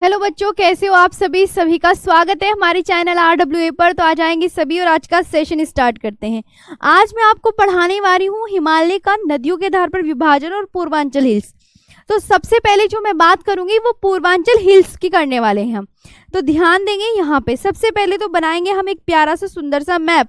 Hello बच्चों, कैसे हो आप सभी का स्वागत है हमारे चैनल RWA पर। तो आ जाएंगे सभी और आज का सेशन स्टार्ट करते हैं। आज मैं आपको पढ़ाने वाली हूँ हिमालय का नदियों के आधार पर विभाजन और पूर्वांचल हिल्स। तो सबसे पहले जो मैं बात करूंगी वो पूर्वांचल हिल्स की करने वाले हैं हम। तो ध्यान देंगे यहाँ पे। सबसे पहले तो बनाएंगे हम एक प्यारा सा सुंदर सा मैप।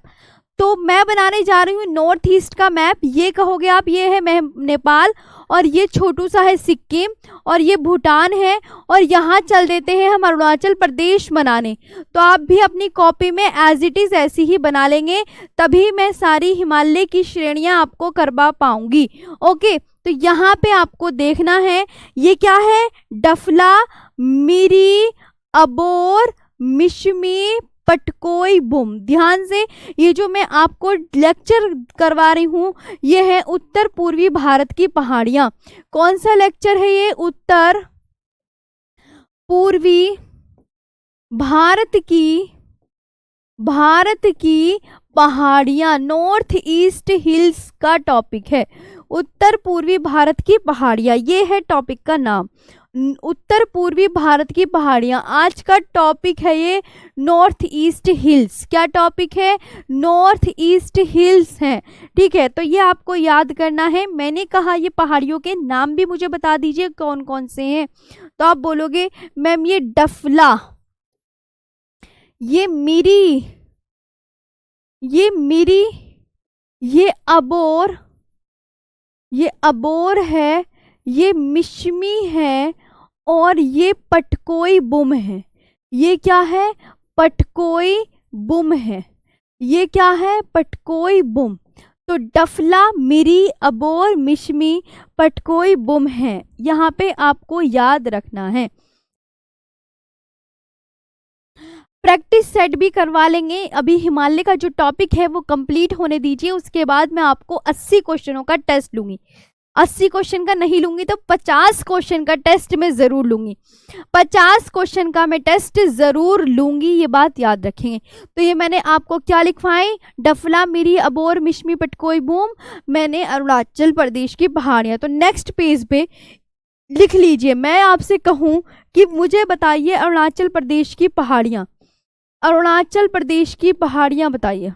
तो मैं बनाने जा रही हूँ नॉर्थ ईस्ट का मैप। ये कहोगे आप, ये है नेपाल, और ये छोटू सा है सिक्किम, और ये भूटान है, और यहाँ चल देते हैं हम अरुणाचल प्रदेश बनाने। तो आप भी अपनी कॉपी में एज इट इज ऐसी ही बना लेंगे, तभी मैं सारी हिमालय की श्रेणियां आपको करवा पाऊंगी। ओके, तो यहाँ पे आपको देखना है ये क्या है, डफला, मिरी, अबोर, मिशमी, पटकोई, बुम। ध्यान से, ये जो मैं आपको लेक्चर करवा रही हूँ ये है उत्तर पूर्वी भारत की पहाड़ियाँ। कौन सा लेक्चर है ये? उत्तर पूर्वी भारत की पहाड़ियाँ, नॉर्थ ईस्ट हिल्स का टॉपिक है। उत्तर पूर्वी भारत की पहाड़ियाँ, ये है टॉपिक का नाम, उत्तर पूर्वी भारत की पहाड़ियाँ। आज का टॉपिक है ये नॉर्थ ईस्ट हिल्स। क्या टॉपिक है? नॉर्थ ईस्ट हिल्स है। ठीक है, तो ये आपको याद करना है। मैंने कहा ये पहाड़ियों के नाम भी मुझे बता दीजिए कौन कौन से हैं। तो आप बोलोगे मैम ये डफला, ये मिरी, ये अबोर है, ये मिशमी है, और ये पटकोई बुम है। ये क्या है? पटकोई बुम है। ये क्या है? पटकोई बुम। तो डफला, मिरी, अबोर, मिशमी, पटकोई बुम है। यहाँ पे आपको याद रखना है। प्रैक्टिस सेट भी करवा लेंगे। अभी हिमालय का जो टॉपिक है वो कंप्लीट होने दीजिए, उसके बाद मैं आपको 80 क्वेश्चनों का टेस्ट लूंगी। 80 क्वेश्चन का नहीं लूंगी तो 50 क्वेश्चन का टेस्ट मैं जरूर लूंगी। 50 क्वेश्चन का मैं टेस्ट जरूर लूंगी, ये बात याद रखेंगे। तो ये मैंने आपको क्या लिखवाई? डफला, मिरी, अबोर, मिशमी, पटकोई, बूम। मैंने अरुणाचल प्रदेश की पहाड़ियां। तो नेक्स्ट पेज पे लिख लीजिए। मैं आपसे कहूं कि मुझे बताइए अरुणाचल प्रदेश की पहाड़ियां, अरुणाचल प्रदेश की पहाड़ियां बताइए।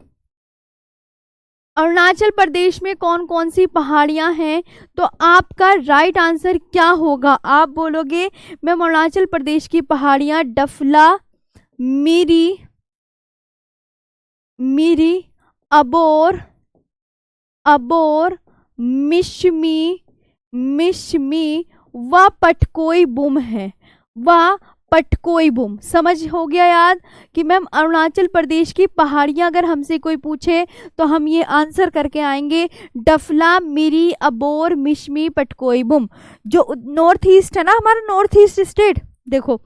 अरुणाचल प्रदेश में कौन कौन सी पहाड़ियां हैं? तो आपका राइट आंसर क्या होगा? आप बोलोगे मैम अरुणाचल प्रदेश की पहाड़ियां डफला, मिरी, अबोर, मिशमी व पटकोई बुम है। व पटकोई बुम। समझ हो गया याद कि मैम अरुणाचल प्रदेश की पहाड़ियां अगर हमसे कोई पूछे तो हम ये आंसर करके आएंगे डफला, मिरी, अबोर, मिशमी, पटकोई बुम। जो नॉर्थ ईस्ट है ना, हमारा नॉर्थ ईस्ट स्टेट, देखो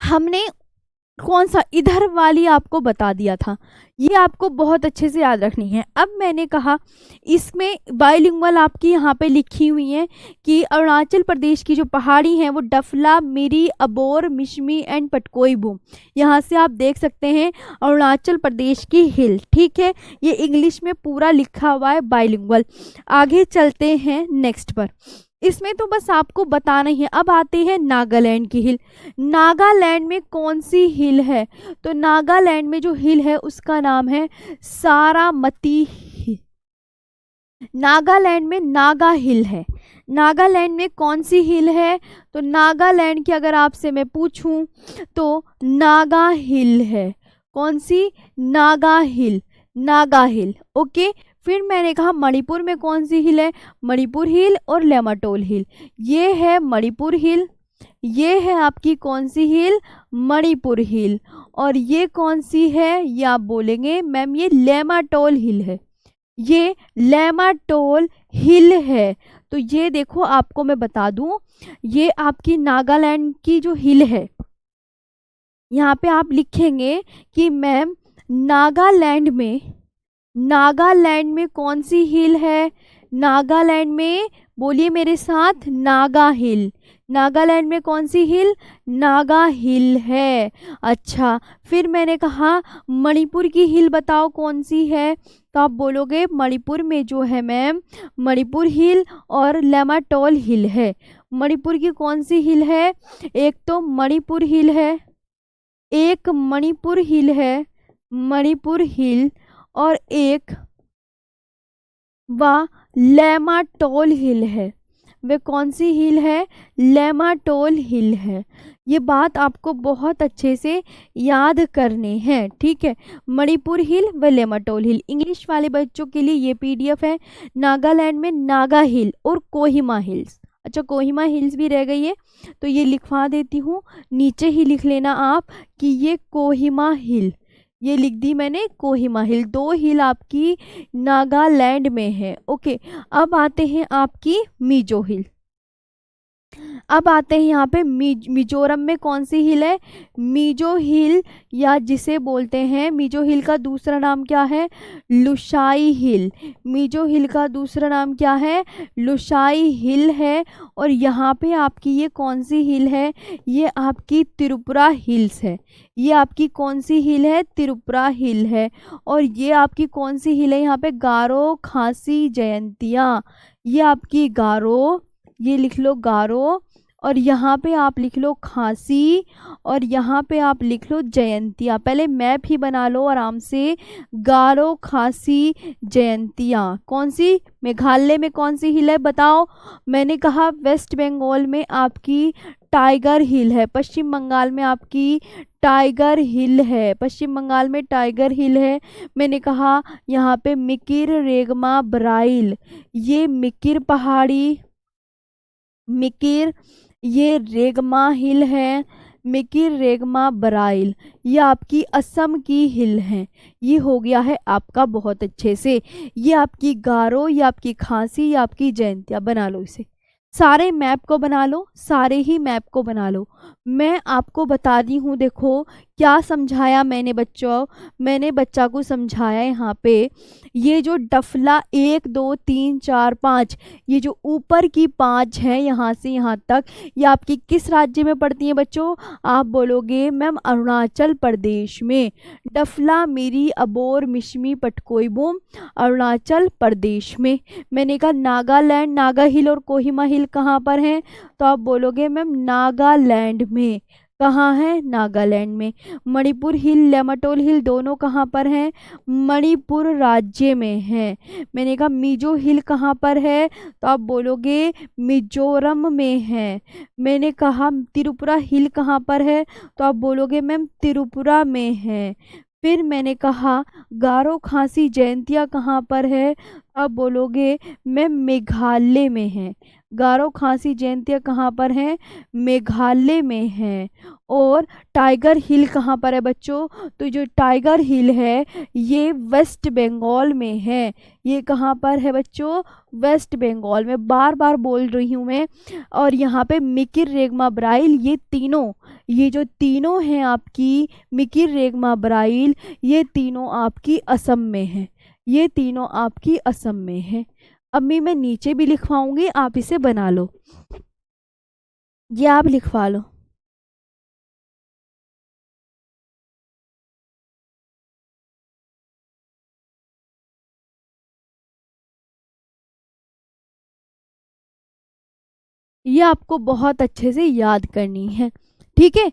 हमने कौन सा इधर वाली आपको बता दिया था। ये आपको बहुत अच्छे से याद रखनी है। अब मैंने कहा इसमें बाइलिंगुअल आपकी यहाँ पे लिखी हुई है कि अरुणाचल प्रदेश की जो पहाड़ी हैं वो डफला, मिरी, अबोर, मिशमी एंड पटकोई बुम। यहाँ से आप देख सकते हैं अरुणाचल प्रदेश की हिल। ठीक है, ये इंग्लिश में पूरा लिखा हुआ है बाइलिंगुअल। आगे चलते हैं नेक्स्ट पर। इसमें तो बस आपको बताना ही है। अब आते हैं नागालैंड की हिल। नागालैंड में कौन सी हिल है? तो नागालैंड में जो हिल है उसका नाम है सारामती हिल। नागालैंड में नागा हिल है। नागालैंड में कौन सी हिल है? तो नागालैंड की अगर आपसे मैं पूछूं तो नागा हिल है। कौन सी? नागा हिल। ओके, फिर मैंने कहा मणिपुर में कौन सी हिल है? मणिपुर हिल और लेमाटोल हिल। ये है मणिपुर हिल, ये है आपकी कौन सी हिल? मणिपुर हिल। और ये कौन सी है? ये आप बोलेंगे मैम ये लेमाटोल हिल है। ये लेमाटोल हिल है। तो ये देखो आपको मैं बता दूं, ये आपकी नागालैंड की जो हिल है, यहाँ पे आप लिखेंगे कि मैम नागालैंड में कौन सी हिल है? नागालैंड में बोलिए मेरे साथ, नागा हिल। नागालैंड में कौन सी हिल? नागा हिल है। अच्छा, फिर मैंने कहा मणिपुर की हिल बताओ कौन सी है, तो आप बोलोगे मणिपुर में जो है मैम मणिपुर हिल और लेमाटोल हिल है। मणिपुर की कौन सी हिल है? एक तो मणिपुर हिल है, एक मणिपुर हिल है, मणिपुर हिल, और एक व लेमाटोल हिल है। वे कौन सी हिल है? लेमाटोल हिल है। ये बात आपको बहुत अच्छे से याद करनी है, ठीक है। मणिपुर हिल व लेमाटोल हिल। इंग्लिश वाले बच्चों के लिए ये पीडीएफ है। नागालैंड में नागा हिल और कोहिमा हिल्स। अच्छा, कोहिमा हिल्स भी रह गई है तो ये लिखवा देती हूँ, नीचे ही लिख लेना आप कि ये कोहिमा हिल, ये लिख दी मैंने कोहिमा हिल। 2 हिल आपकी नागालैंड में है। ओके, अब आते हैं आपकी मिजो हिल। अब आते हैं यहाँ पे मिजोरम में कौन सी हिल है? मिजो हिल, या जिसे बोलते हैं मिजो हिल का दूसरा नाम क्या है? लुशाई हिल। मिजो हिल का दूसरा नाम क्या है? लुशाई हिल है। और यहाँ पे आपकी ये कौन सी हिल है? ये आपकी त्रिपुरा हिल्स है। ये आपकी कौन सी हिल है? त्रिपुरा हिल है। और ये आपकी कौन सी हिल है? यहाँ पे गारो खासी जयंतिया। ये आपकी गारो, ये लिख लो गारो, और यहाँ पे आप लिख लो खांसी, और यहाँ पे आप लिख लो जयंतिया। पहले मैप ही बना लो आराम से। गारो खांसी जयंतिया कौन सी? मेघालय में कौन सी हिल है बताओ? मैंने कहा वेस्ट बंगाल में आपकी टाइगर हिल है, पश्चिम बंगाल में आपकी टाइगर हिल है, पश्चिम बंगाल में टाइगर हिल है। मैंने कहा यहाँ पे मिकिर रेगमा ब्राइल, ये मिकिर पहाड़ी, मिकिर, ये रेगमा हिल है, मिकिर रेगमा बराइल, ये आपकी असम की हिल है। ये हो गया है आपका बहुत अच्छे से। ये आपकी गारो, ये आपकी खांसी, ये आपकी जयंतिया। बना लो इसे, सारे मैप को बना लो, सारे ही मैप को बना लो। मैं आपको बता दी हूँ, देखो क्या समझाया मैंने बच्चों, मैंने बच्चा को समझाया यहाँ पे ये जो डफला 1 2 3 4 5, ये जो ऊपर की 5 है यहाँ से यहाँ तक, ये आपकी किस राज्य में पड़ती हैं बच्चों? आप बोलोगे मैम अरुणाचल प्रदेश में। डफला मेरी अबोर मिश्मी पटकोईबोम, अरुणाचल प्रदेश में। मैंने कहा नागालैंड, नागा हिल और कोहिमा हिल कहाँ पर हैं? तो आप बोलोगे मैम नागालैंड में। कहाँ है? नागालैंड में। मणिपुर हिल, लेमाटोल हिल दोनों कहाँ पर हैं? मणिपुर राज्य में है। मैंने कहा मिजो हिल कहाँ पर है? तो आप बोलोगे मिजोरम में है। मैंने कहा त्रिपुरा हिल कहाँ पर है? तो आप बोलोगे मैम त्रिपुरा में है। फिर मैंने कहा गारो खांसी जयंतिया कहाँ पर है? आप बोलोगे मैम मेघालय में है। गारो खांसी जयंतिया कहाँ पर है? मेघालय में है। और टाइगर हिल कहाँ पर है बच्चों? तो जो टाइगर हिल है ये वेस्ट बंगाल में है। ये कहाँ पर है बच्चों? वेस्ट बंगाल में। बार बार बोल रही हूँ मैं। और यहाँ पे मिकिर रेगमा ब्राइल, ये तीनों, ये जो तीनों हैं आपकी मिकिर रेगमा ब्राइल, ये तीनों आपकी असम में है। ये तीनों आपकी असम में है। अम्मी मैं नीचे भी लिखवाऊंगी, आप इसे बना लो, ये आप लिखवा लो। ये आपको बहुत अच्छे से याद करनी है, ठीक है।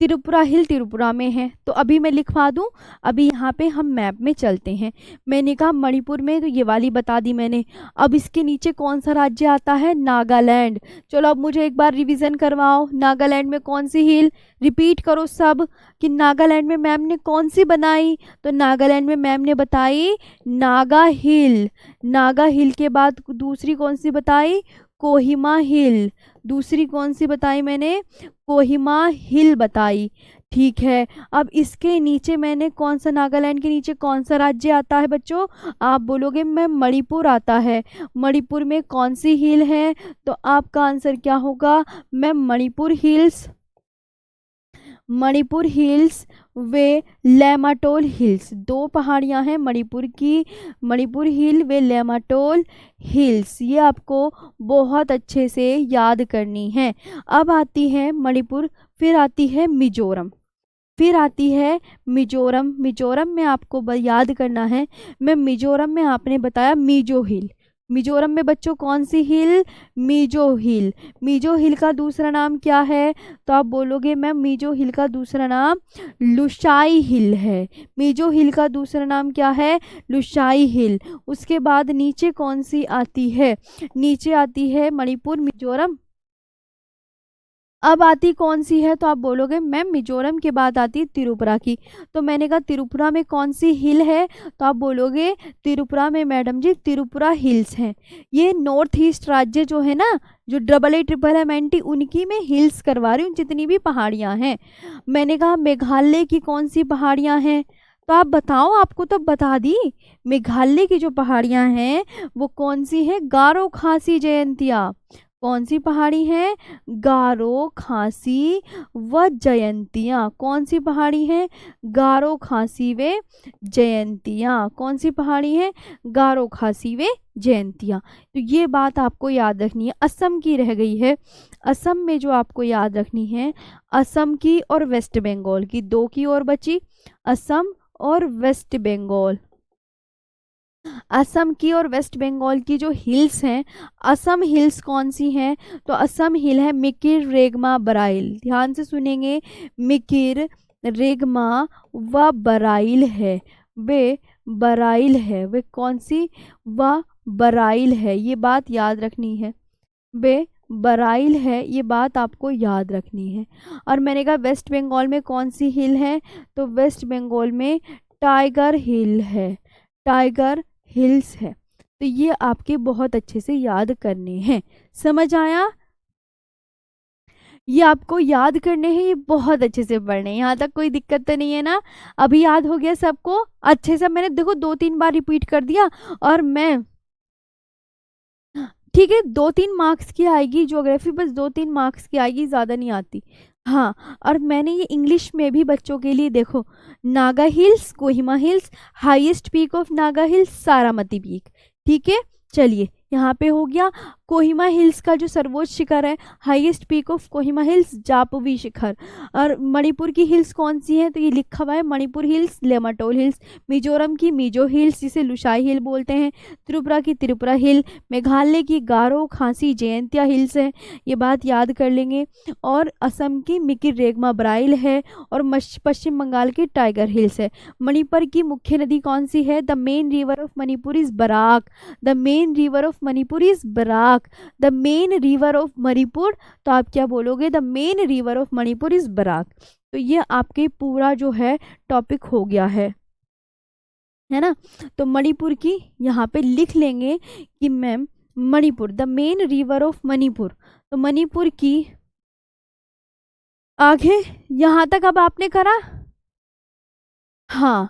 त्रिपुरा हिल त्रिपुरा में है, तो अभी मैं लिखवा दूं। अभी यहाँ पे हम मैप में चलते हैं। मैंने कहा मणिपुर में, तो ये वाली बता दी मैंने। अब इसके नीचे कौन सा राज्य आता है? नागालैंड। चलो अब मुझे एक बार रिवीजन करवाओ, नागालैंड में कौन सी हिल? रिपीट करो सब कि नागालैंड में मैम ने कौन सी बनाई? तो नागालैंड में मैम ने बताई नागा हिल। नागा हिल के बाद दूसरी कौन सी बताई? कोहिमा हिल। दूसरी कौन सी बताई मैंने? कोहिमा हिल बताई, ठीक है। अब इसके नीचे मैंने कौन सा, नागालैंड के नीचे कौन सा राज्य आता है बच्चों? आप बोलोगे मैं मणिपुर आता है। मणिपुर में कौन सी हिल है? तो आपका आंसर क्या होगा? मैं मणिपुर हिल्स। मणिपुर हिल्स वे लेमाटोल हिल्स। दो पहाड़ियां हैं मणिपुर की, मणिपुर हिल वे लेमाटोल हिल्स। ये आपको बहुत अच्छे से याद करनी है। अब आती है मणिपुर, फिर आती है मिजोरम, फिर आती है मिजोरम। मिजोरम में आपको याद करना है, मैं मिजोरम में आपने बताया मीजो हिल। मिजोरम में बच्चों कौन सी हिल? मीजो हिल। मीजो हिल का दूसरा नाम क्या है? तो आप बोलोगे मैम मीजो हिल का दूसरा नाम लुशाई हिल है। मीजो हिल का दूसरा नाम क्या है? लुशाई हिल। उसके बाद नीचे कौन सी आती है? नीचे आती है मणिपुर, मिजोरम। अब आती कौन सी है? तो आप बोलोगे मैम मिजोरम के बाद आती है त्रिपुरा की। तो मैंने कहा त्रिपुरा में कौन सी हिल है? तो आप बोलोगे त्रिपुरा में मैडम जी त्रिपुरा हिल्स हैं। ये नॉर्थ ईस्ट राज्य जो है ना, जो AAMNT उनकी मैं हिल्स करवा रही हूँ, जितनी भी पहाड़ियाँ हैं। मैंने कहा मेघालय की कौन सी पहाड़ियाँ हैं? तो आप बताओ, आपको तो बता दी। मेघालय की जो पहाड़ियाँ हैं वो कौन सी है? गारो खासी जयंतिया। कौन सी पहाड़ी है? गारो खासी व जयंतियाँ। कौन सी पहाड़ी है? गारो खासी वे जयंतियाँ। कौन सी पहाड़ी है? गारो खासी वे जयंतियाँ। तो ये बात आपको याद रखनी है। असम की रह गई है। असम में जो आपको याद रखनी है, असम की और वेस्ट बंगाल की, दो की और बची, असम और वेस्ट बंगाल। असम की और वेस्ट बंगाल की जो हिल्स हैं, असम हिल्स कौन सी हैं? तो असम हिल है मिकिर, रेगमा, बराइल। ध्यान से सुनेंगे, मिकिर, रेगमा व बराइल है। वे बराइल है। वे कौन सी? व बराइल है। ये बात याद रखनी है। वे बराइल है, ये बात आपको याद रखनी है। और मैंने कहा वेस्ट बंगाल में कौन सी हिल है? तो वेस्ट बंगाल में टाइगर हिल है। टाइगर हिल्स है। तो ये आपके बहुत अच्छे से याद करने हैं। समझ आया? ये आपको याद करने हैं, ये बहुत अच्छे से पढ़ने हैं। यहाँ तक कोई दिक्कत तो नहीं है ना? अभी याद हो गया सबको अच्छे से? मैंने देखो 2-3 बार रिपीट कर दिया। और मैं ठीक है, 2-3 मार्क्स की आएगी ज्योग्राफी, बस 2-3 मार्क्स की आएगी, ज़्यादा नहीं आती। हाँ, और मैंने ये इंग्लिश में भी बच्चों के लिए देखो, Naga hills, Kohima hills, highest peak of Naga hills Saramati peak. ठीक है, चलिए यहाँ पे हो गया। कोहिमा हिल्स का जो सर्वोच्च शिखर है, highest peak of Kohima hills Japfu शिखर। और मणिपुर की हिल्स कौन सी है? तो ये लिखा हुआ है मणिपुर हिल्स, लेमाटोल हिल्स। मिजोरम की मिजो हिल्स, जिसे लुशाई हिल बोलते हैं। त्रिपुरा की त्रिपुरा हिल। मेघालय की गारो खासी जयंतिया हिल्स है, ये बात याद कर लेंगे। और असम की मिकिर, रेगमा, बराइल है। और पश्चिम बंगाल की टाइगर हिल्स है। मणिपुर की मुख्य नदी कौन सी है? The main river of Manipur is Barak. The main river of Manipur is Barak. The main river of Manipur, तो आप क्या बोलोगे? The main river of Manipur is Barak. तो ये आपके पूरा जो है टॉपिक हो गया है ना? तो मणिपुर की यहाँ पे लिख लेंगे कि ma'am Manipur, the main river of Manipur. तो मणिपुर की आगे यहाँ तक अब आपने करा? हाँ,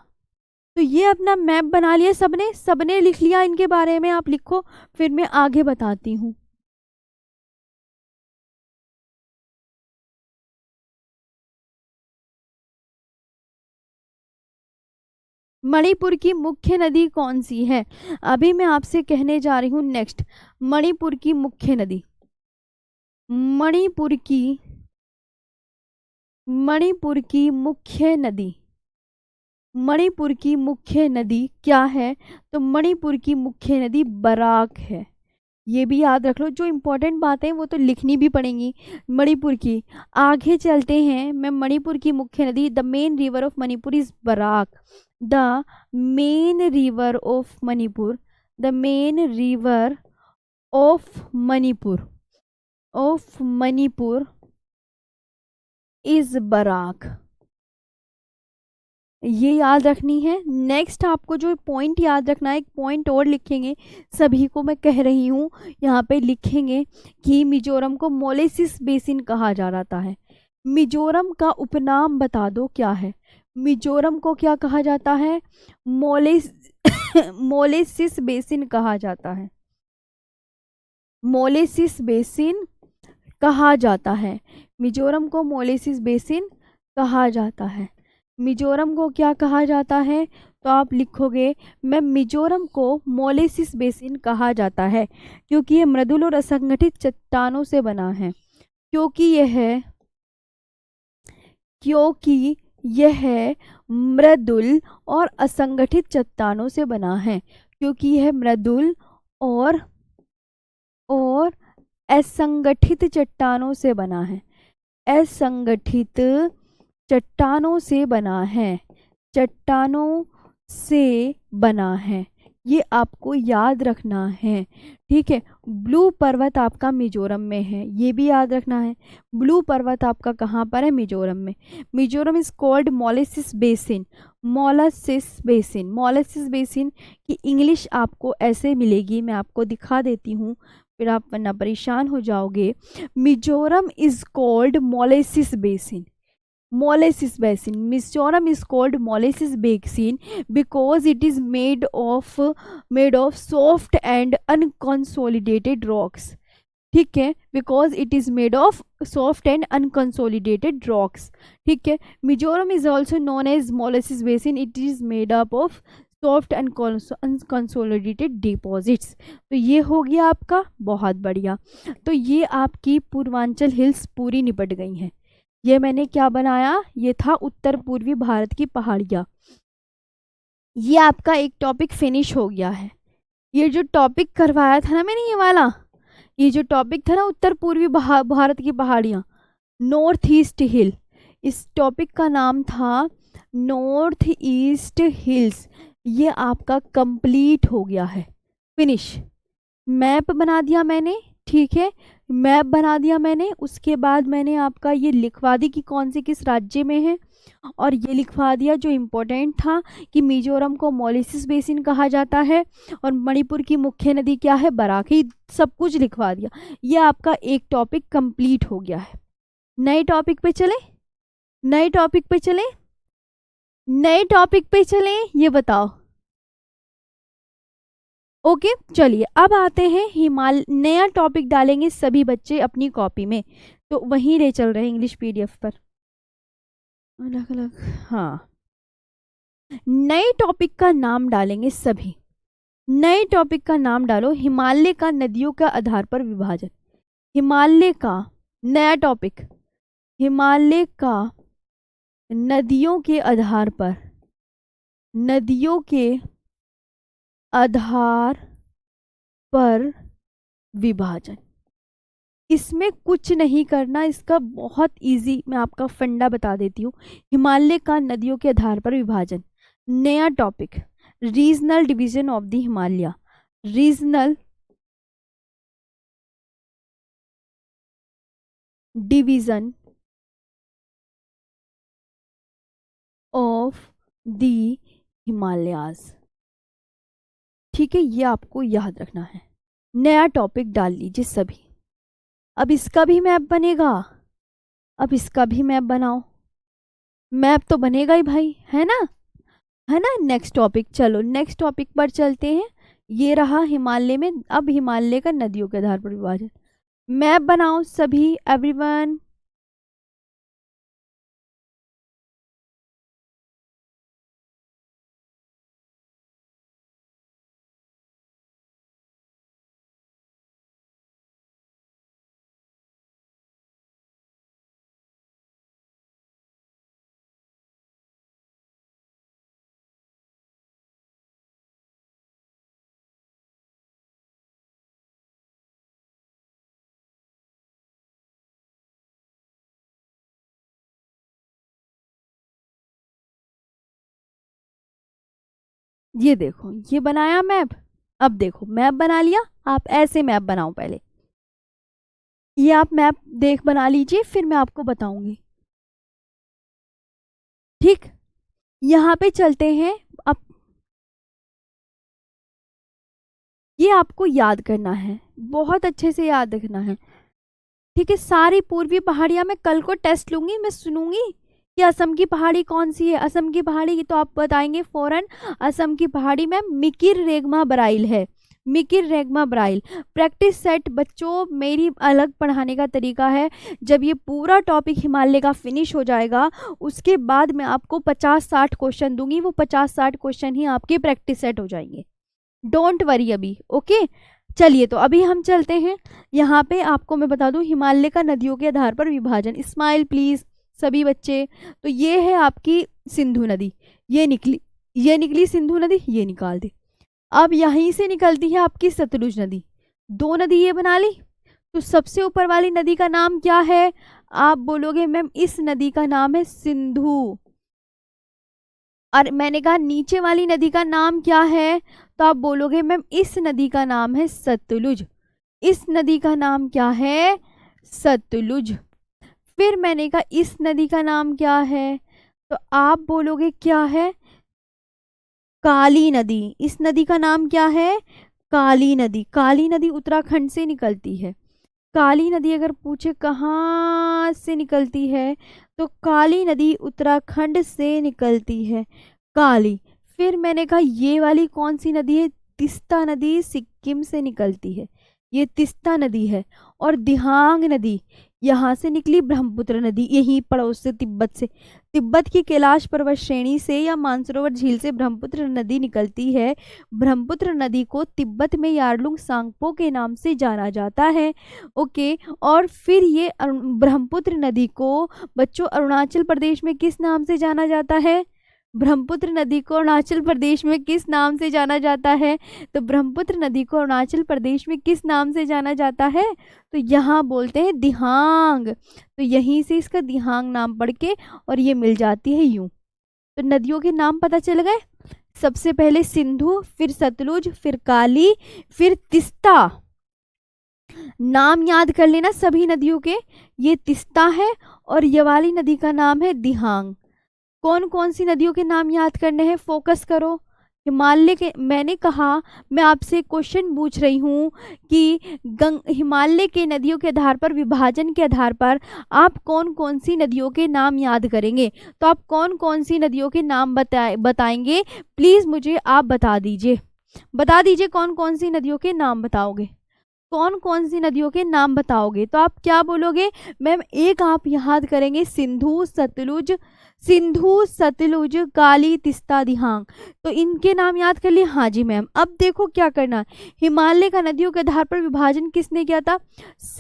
तो ये अपना मैप बना लिया सबने? सबने लिख लिया इनके बारे में? आप लिखो, फिर मैं आगे बताती हूँ। मणिपुर की मुख्य नदी कौन सी है? अभी मैं आपसे कहने जा रही हूँ नेक्स्ट, मणिपुर की मुख्य नदी। मणिपुर की मुख्य नदी, मणिपुर की मुख्य नदी क्या है? तो मणिपुर की मुख्य नदी बराक है। ये भी याद रख लो, जो इम्पोर्टेंट बातें वो तो लिखनी भी पड़ेंगी मणिपुर की। आगे चलते हैं, मैं मणिपुर की मुख्य नदी, the main river of Manipur is Barak. The main river of Manipur, the main river of Manipur is Barak. ये याद रखनी है। नेक्स्ट आपको जो पॉइंट याद रखना है, एक पॉइंट और लिखेंगे, सभी को मैं कह रही हूँ, यहाँ पे लिखेंगे कि मिजोरम को मोलेसिस बेसिन कहा जा रहा है। मिजोरम का उपनाम बता दो क्या है? मिजोरम को क्या कहा जाता है? मोलेसिस बेसिन कहा जाता है। मोलेसिस बेसिन कहा जाता है। मिजोरम को मोलेसिस बेसिन कहा जाता है? मिजोरम को क्या कहा जाता है? तो आप लिखोगे मैम मिजोरम को मोलेसिस बेसिन कहा जाता है, क्योंकि ये मृदुल और असंगठित चट्टानों से बना है। क्योंकि यह मृदुल और असंगठित चट्टानों से बना है, क्योंकि यह मृदुल और असंगठित चट्टानों से बना है। असंगठित चट्टानों से बना है, चट्टानों से बना है, ये आपको याद रखना है। ठीक है, ब्लू पर्वत आपका मिजोरम में है, ये भी याद रखना है। ब्लू पर्वत आपका कहाँ पर है? मिजोरम में। Mizoram is called molasses basin. Molasses basin की इंग्लिश आपको ऐसे मिलेगी, मैं आपको दिखा देती हूँ, फिर आप वरना परेशान हो जाओगे। Mizoram is called molasses basin. Mizoram is called molasses basin because it is made of soft and unconsolidated rocks. ठीक है, because it is made of soft and unconsolidated rocks. ठीक है, Mizoram is also known as molasses basin. It is made up of soft and unconsolidated deposits. तो ये हो गया आपका, बहुत बढ़िया। तो ये आपकी पूर्वांचल हिल्स पूरी निपट गई हैं। ये मैंने क्या बनाया? ये था उत्तर पूर्वी भारत की पहाड़ियाँ। ये आपका एक टॉपिक फिनिश हो गया है। ये जो टॉपिक करवाया था ना मैंने, ये जो टॉपिक था ना उत्तर पूर्वी भारत की पहाड़ियाँ, नॉर्थ ईस्ट हिल, इस टॉपिक का नाम था नॉर्थ ईस्ट हिल्स। ये आपका कंप्लीट हो गया है, फिनिश। मैप बना दिया मैंने, ठीक है, मैप बना दिया मैंने। उसके बाद मैंने आपका ये लिखवा दी कि कौन से किस राज्य में है, और ये लिखवा दिया जो इम्पोर्टेंट था कि मिजोरम को मोलेसिस बेसिन कहा जाता है और मणिपुर की मुख्य नदी क्या है? बराकी। सब कुछ लिखवा दिया। ये आपका एक टॉपिक कंप्लीट हो गया है। नए टॉपिक पे चले, नए टॉपिक पे चले, नए टॉपिक पे चले, ये बताओ। ओके चलिए, अब आते हैं नया टॉपिक डालेंगे सभी बच्चे अपनी कॉपी में, तो वहीं ले चल रहे हैं इंग्लिश पीडीएफ पर अलग अलग। हाँ, नए टॉपिक का नाम डालेंगे सभी। नए टॉपिक का नाम डालो, हिमालय का नदियों के आधार पर विभाजन। हिमालय का नया टॉपिक, हिमालय का नदियों के आधार पर, नदियों के आधार पर विभाजन। इसमें कुछ नहीं करना, इसका बहुत इजी मैं आपका फंडा बता देती हूँ। हिमालय का नदियों के आधार पर विभाजन, नया topic, regional division of the Himalaya. Regional division of the Himalayas. ठीक है, ये आपको याद रखना है। नया टॉपिक डाल लीजिए सभी। अब इसका भी मैप बनेगा, अब इसका भी मैप बनाओ। मैप तो बनेगा ही भाई, है ना, है ना। नेक्स्ट टॉपिक, चलो नेक्स्ट टॉपिक पर चलते हैं। ये रहा हिमालय में, अब हिमालय का नदियों के आधार पर विभाजन। मैप बनाओ सभी, एवरीवन। ये देखो, ये बनाया मैप। अब देखो मैप बना लिया, आप ऐसे मैप बनाओ पहले। ये आप मैप देख बना लीजिए, फिर मैं आपको बताऊंगी। ठीक, यहाँ पे चलते हैं। अब ये आपको याद करना है, बहुत अच्छे से याद रखना है। ठीक है, सारी पूर्वी पहाड़ियां मैं कल को टेस्ट लूंगी, मैं सुनूंगी कि असम की पहाड़ी कौन सी है। असम की पहाड़ी की तो आप बताएंगे फौरन, असम की पहाड़ी में मिकिर रेगमा बराइल है। मिकिर रेगमा ब्राइल। प्रैक्टिस सेट बच्चों मेरी अलग पढ़ाने का तरीका है। जब ये पूरा टॉपिक हिमालय का फिनिश हो जाएगा उसके बाद मैं आपको 50-60 क्वेश्चन दूंगी, वो 50-60 क्वेश्चन ही आपके प्रैक्टिस सेट हो जाएंगे। डोंट वरी अभी, ओके। चलिए तो अभी हम चलते हैं। यहाँ पे आपको मैं बता दूं हिमालय का नदियों के आधार पर विभाजन। स्माइल प्लीज सभी बच्चे। तो ये है आपकी सिंधु नदी, ये निकली सिंधु नदी, ये निकाल दी। अब यहीं से निकलती है आपकी सतलुज नदी। दो नदी ये बना ली। तो सबसे ऊपर वाली नदी का नाम क्या है? आप बोलोगे मैम इस नदी का नाम है सिंधु। और मैंने कहा नीचे वाली नदी का नाम क्या है? तो आप बोलोगे मैम इस नदी का नाम है सतलुज। इस नदी का नाम क्या है? सतलुज। फिर मैंने कहा इस नदी का नाम क्या है? तो आप बोलोगे क्या है? काली नदी। इस नदी का नाम क्या है? काली नदी। काली नदी उत्तराखंड से निकलती है। काली नदी अगर पूछे कहाँ से निकलती है तो काली नदी उत्तराखंड से निकलती है, काली। फिर मैंने कहा ये वाली कौन सी नदी है? तिस्ता नदी सिक्किम से निकलती है, ये तिस्ता नदी है। और दिहांग नदी यहाँ से निकली, ब्रह्मपुत्र नदी यहीं पड़ोस से तिब्बत से, तिब्बत की कैलाश पर्वत श्रेणी से या मानसरोवर झील से ब्रह्मपुत्र नदी निकलती है। ब्रह्मपुत्र नदी को तिब्बत में यारलुंग सांगपो के नाम से जाना जाता है, ओके। और फिर ये ब्रह्मपुत्र नदी को बच्चों अरुणाचल प्रदेश में किस नाम से जाना जाता है? ब्रह्मपुत्र नदी को अरुणाचल प्रदेश में किस नाम से जाना जाता है? तो ब्रह्मपुत्र नदी को अरुणाचल प्रदेश में किस नाम से जाना जाता है? तो यहाँ बोलते हैं दिहांग। तो यहीं से इसका दिहांग नाम पढ़ के और ये मिल जाती है यूं। तो नदियों के नाम पता चल गए। सबसे पहले सिंधु, फिर सतलुज, फिर काली, फिर तिस्ता। नाम याद कर लेना सभी नदियों के। ये तिस्ता है और ये वाली नदी का नाम है दिहांग। कौन कौन सी नदियों के नाम याद करने हैं? फोकस करो। हिमालय के, मैंने कहा मैं आपसे क्वेश्चन पूछ रही हूँ कि हिमालय के नदियों के आधार पर, विभाजन के आधार पर आप कौन कौन सी नदियों के नाम याद करेंगे। तो आप कौन कौन सी नदियों के नाम बताएंगे प्लीज़ मुझे आप बता दीजिए। बता दीजिए कौन कौन सी नदियों के नाम बताओगे, कौन कौन सी नदियों के नाम बताओगे। तो आप क्या बोलोगे? मैम एक आप याद करेंगे सिंधु सतलुज काली तिस्ता दिहांग। तो इनके नाम याद कर लिए। हाँ जी मैम। अब देखो क्या करना है। हिमालय का नदियों के आधार पर विभाजन किसने किया था?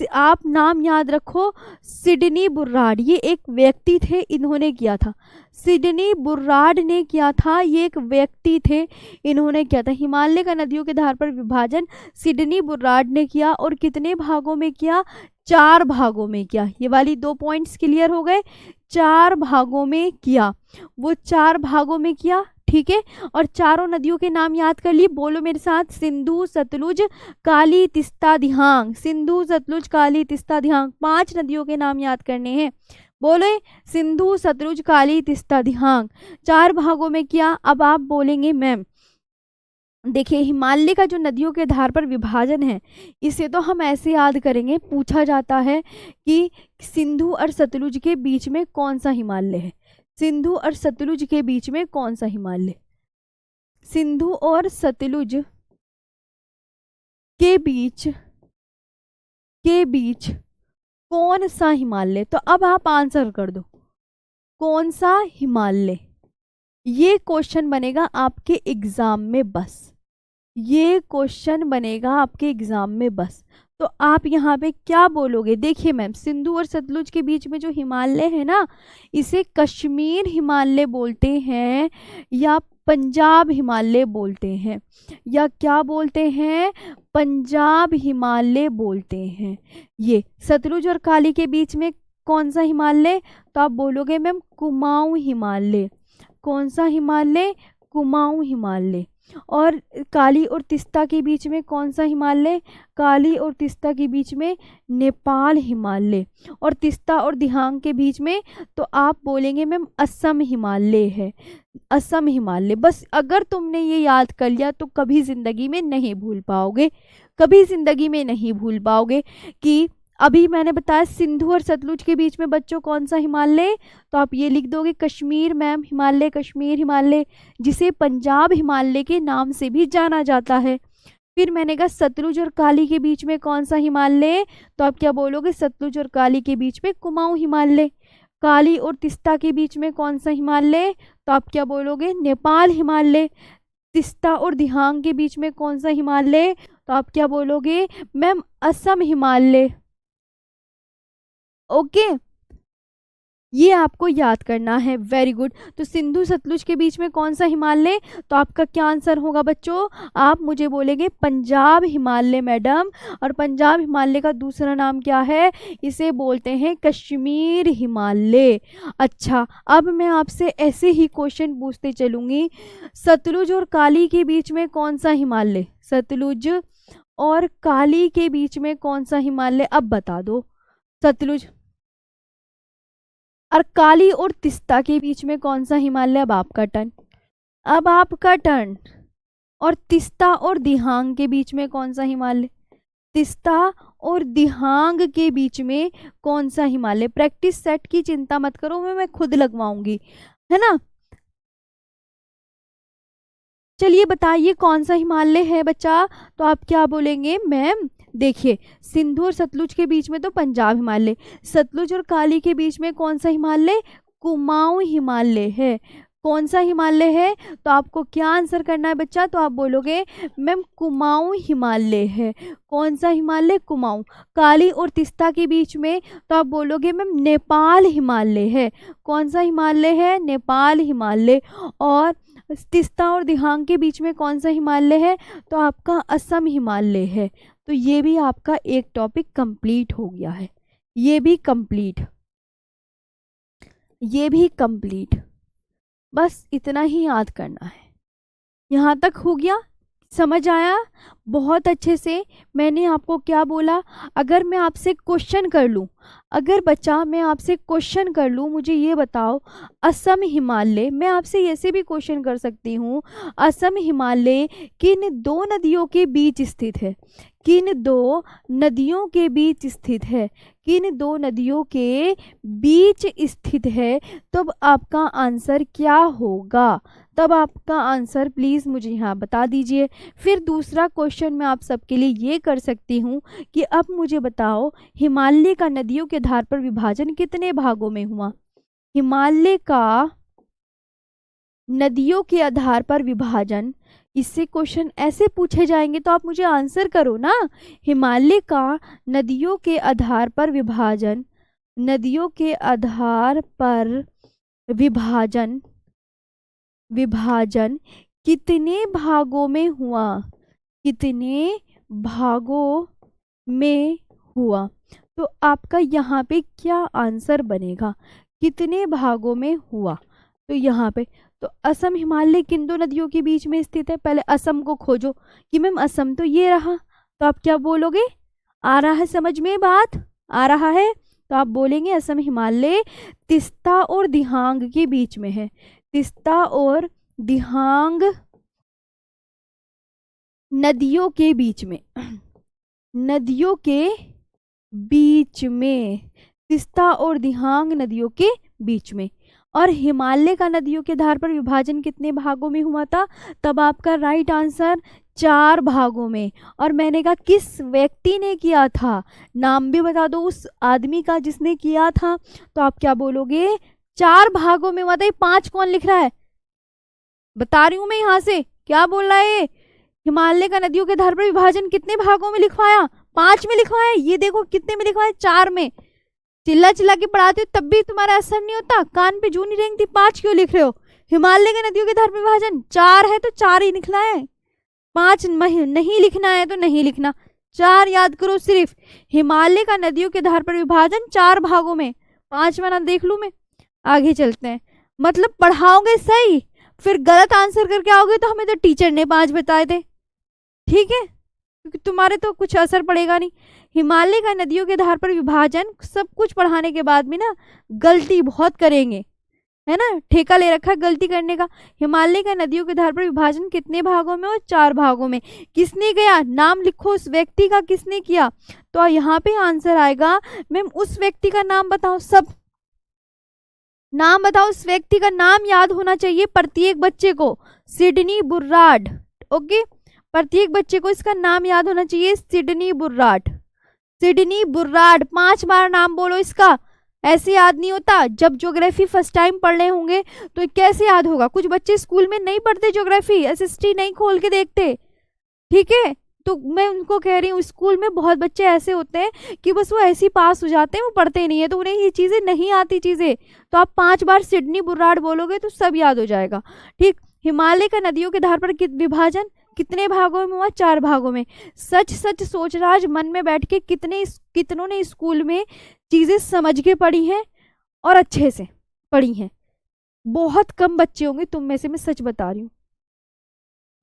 आप नाम याद रखो, सिडनी बुर्राड। ये एक व्यक्ति थे, इन्होंने किया था। सिडनी बुर्राड ने किया था, ये एक व्यक्ति थे, इन्होंने किया था। हिमालय का नदियों के आधार पर विभाजन सिडनी बुर्राड ने किया। और कितने भागों में किया? 4 भागों में किया। ये वाली 2 पॉइंट्स क्लियर हो गए। 4 भागों में किया, वो 4 भागों में किया, ठीक है। और चारों नदियों के नाम याद कर लिए। बोलो मेरे साथ, सिंधु सतलुज काली तिस्ता दिहांग। सिंधु सतलुज काली तिस्ता दिहांग, 5 नदियों के नाम याद करने हैं। बोले सिंधु सतलुज काली तिस्ता दिहांग, 4 भागों में किया। अब आप बोलेंगे मैम देखिए हिमालय का जो नदियों के आधार पर विभाजन है इसे तो हम ऐसे याद करेंगे। पूछा जाता है कि सिंधु और सतलुज के बीच में कौन सा हिमालय है? सिंधु और सतलुज के बीच में कौन सा हिमालय? सिंधु और सतलुज के बीच कौन सा हिमालय? तो अब आप आंसर कर दो, कौन सा हिमालय? ये क्वेश्चन बनेगा आपके एग्जाम में बस, ये क्वेश्चन बनेगा आपके एग्जाम में बस। तो आप यहाँ पे क्या बोलोगे? देखिए मैम, सिंधु और सतलुज के बीच में जो हिमालय है ना, इसे कश्मीर हिमालय बोलते हैं या पंजाब हिमालय बोलते हैं, या क्या बोलते हैं? पंजाब हिमालय बोलते हैं। ये सतलुज और काली के बीच में कौन सा हिमालय? तो आप बोलोगे मैम कुमाऊं हिमालय। कौन सा हिमालय? कुमाऊं हिमालय। और काली और तिस्ता के बीच में कौन सा हिमालय? काली और तिस्ता के बीच में नेपाल हिमालय। और तिस्ता और दिहांग के बीच में तो आप बोलेंगे मैम असम हिमालय है, असम हिमालय। बस अगर तुमने ये याद कर लिया तो कभी ज़िंदगी में नहीं भूल पाओगे, कभी ज़िंदगी में नहीं भूल पाओगे कि अभी मैंने बताया सिंधु और सतलुज के बीच में बच्चों कौन सा हिमालय? तो आप ये लिख दोगे कश्मीर मैम हिमालय, कश्मीर हिमालय, जिसे पंजाब हिमालय के नाम से भी जाना जाता है। फिर मैंने कहा सतलुज और काली के बीच में कौन सा हिमालय, तो आप क्या बोलोगे, सतलुज और काली के बीच में कुमाऊं हिमालय। काली और तिस्ता के बीच में कौन सा हिमालय, तो आप क्या बोलोगे, नेपाल हिमालय। तिस्ता और दिहांग के बीच में कौन सा हिमालय, तो आप क्या बोलोगे मैम, असम हिमालय। ओके, ये आपको याद करना है, वेरी गुड। तो सिंधु सतलुज के बीच में कौन सा हिमालय, तो आपका क्या आंसर होगा बच्चों, आप मुझे बोलेंगे पंजाब हिमालय मैडम। और पंजाब हिमालय का दूसरा नाम क्या है, इसे बोलते हैं कश्मीर हिमालय। अच्छा, अब मैं आपसे ऐसे ही क्वेश्चन पूछते चलूंगी, सतलुज और काली के बीच में कौन सा हिमालय, सतलुज और काली के बीच में कौन सा हिमालय, अब बता दो। सतलुज और काली और तिस्ता के बीच में कौन सा हिमालय, अब आपका टर्न, अब आपका टर्न। और तिस्ता और दिहांग के बीच में कौन सा हिमालय, तिस्ता और दिहांग के बीच में कौन सा हिमालय। प्रैक्टिस सेट की चिंता मत करो, मैं खुद लगवाऊंगी, है ना। चलिए बताइए कौन सा हिमालय है बच्चा, तो आप क्या बोलेंगे मैम, देखिए सिंधु और सतलुज के बीच में तो पंजाब हिमालय, सतलुज और काली के बीच में कौन सा हिमालय, कुमाऊं हिमालय है। कौन सा हिमालय है, तो आपको क्या आंसर करना है बच्चा, तो आप बोलोगे मैम कुमाऊं हिमालय है। कौन सा हिमालय, कुमाऊं। काली और तिस्ता के बीच में, तो आप बोलोगे मैम नेपाल हिमालय है। कौन सा हिमालय है, नेपाल हिमालय। और तिस्ता और दिहांग के बीच में कौन सा हिमालय है, तो आपका असम हिमालय है। तो ये भी आपका एक टॉपिक कंप्लीट हो गया है, ये भी कंप्लीट, ये भी कंप्लीट। बस इतना ही याद करना है। यहाँ तक हो गया, समझ आया बहुत अच्छे से। मैंने आपको क्या बोला, अगर मैं आपसे क्वेश्चन कर लूँ, अगर बच्चा मैं आपसे क्वेश्चन कर लूँ, मुझे ये बताओ असम हिमालय, मैं आपसे ऐसे भी क्वेश्चन कर सकती हूँ, असम हिमालय किन दो नदियों के बीच स्थित है, किन दो नदियों के बीच स्थित है, किन दो नदियों के बीच स्थित है, तब आपका आंसर क्या होगा, तब आपका आंसर प्लीज़ मुझे यहाँ बता दीजिए। फिर दूसरा क्वेश्चन मैं आप सबके लिए ये कर सकती हूँ कि अब मुझे बताओ हिमालय का नदियों के आधार पर विभाजन कितने भागों में हुआ। हिमालय का नदियों के आधार पर विभाजन, इससे क्वेश्चन ऐसे पूछे जाएंगे तो आप मुझे आंसर करो ना। हिमालय का नदियों के आधार पर विभाजन, नदियों के आधार पर विभाजन, विभाजन कितने भागों में हुआ, कितने भागों में हुआ। तो आपका यहाँ पे क्या आंसर बनेगा, कितने भागों में हुआ। तो यहाँ पे तो असम हिमालय किन दो नदियों के बीच में स्थित है, पहले असम को खोजो कि मैम असम तो ये रहा, तो आप क्या बोलोगे, आ रहा है समझ में बात, आ रहा है, तो आप बोलेंगे असम हिमालय तिस्ता और दिहांग के बीच में है, तिस्ता और दिहांग नदियों के बीच में, नदियों के बीच में, तिस्ता और दिहांग नदियों के बीच में। और हिमालय का नदियों के आधार पर विभाजन कितने भागों में हुआ था, तब आपका राइट आंसर 4 भागों में। और मैंने कहा किस व्यक्ति ने किया था, नाम भी बता दो उस आदमी का जिसने किया था, तो आप क्या बोलोगे 4 भागों में हुआ था। ये 5 कौन लिख रहा है, बता रही हूं मैं यहाँ से, क्या बोल रहा है, हिमालय का नदियों के आधार पर विभाजन कितने भागों में लिखवाया, 5 में लिखवाया। ये देखो कितने में लिखवाया, 4 में। चिल्ला चिल्ला के पढ़ाते हो तब भी तुम्हारा असर नहीं होता, कान पे जू नहीं रेंगती, 5 क्यों लिख रहे हो। हिमालय के नदियों के आधार पर विभाजन 4 है तो 4 ही लिखना है, 5 नहीं लिखना है तो नहीं लिखना, 4 याद करो सिर्फ। हिमालय का नदियों के आधार पर विभाजन 4 भागों में, 5वां ना देख लूं मैं। आगे चलते हैं, मतलब पढ़ाओगे सही, फिर गलत आंसर करके आओगे तो हमें तो टीचर ने 5 बताए थे, ठीक है, क्योंकि तुम्हारे तो कुछ असर पड़ेगा नहीं। हिमालय का नदियों के आधार पर विभाजन, सब कुछ पढ़ाने के बाद भी ना गलती बहुत करेंगे, है ना, ठेका ले रखा गलती करने का। हिमालय का नदियों के आधार पर विभाजन कितने भागों में, और 4 भागों में। किसने किया, नाम लिखो उस व्यक्ति का, किसने किया, तो यहाँ पे आंसर आएगा मैम उस व्यक्ति का नाम बताओ, सब नाम बताओ, उस व्यक्ति का नाम याद होना चाहिए प्रत्येक बच्चे को, सिडनी बुर्राड। ओके, प्रत्येक बच्चे को इसका नाम याद होना चाहिए, सिडनी बुर्राट। सिडनी बुर्राट, 5 बार नाम बोलो इसका, ऐसे याद नहीं होता। जब ज्योग्राफी फर्स्ट टाइम पढ़ रहे होंगे तो कैसे याद होगा। कुछ बच्चे स्कूल में नहीं पढ़ते ज्योग्राफी, एसएसटी नहीं खोल के देखते, ठीक है। तो मैं उनको कह रही हूँ, स्कूल में बहुत बच्चे ऐसे होते हैं कि बस वो ऐसे ही पास हो जाते हैं, वो पढ़ते नहीं है, तो उन्हें ये चीज़ें नहीं आती चीज़ें। तो आप 5 बार सिडनी बुर्राट बोलोगे तो सब याद हो जाएगा, ठीक। हिमालय का नदियों के आधार पर विभाजन कितने भागों में हुआ, 4 भागों में। सच सच सोच राज, मन में बैठ के कितनों ने स्कूल में चीज़ें समझ के पढ़ी हैं और अच्छे से पढ़ी हैं। बहुत कम बच्चे होंगे तुम में से, मैं सच बता रही हूँ,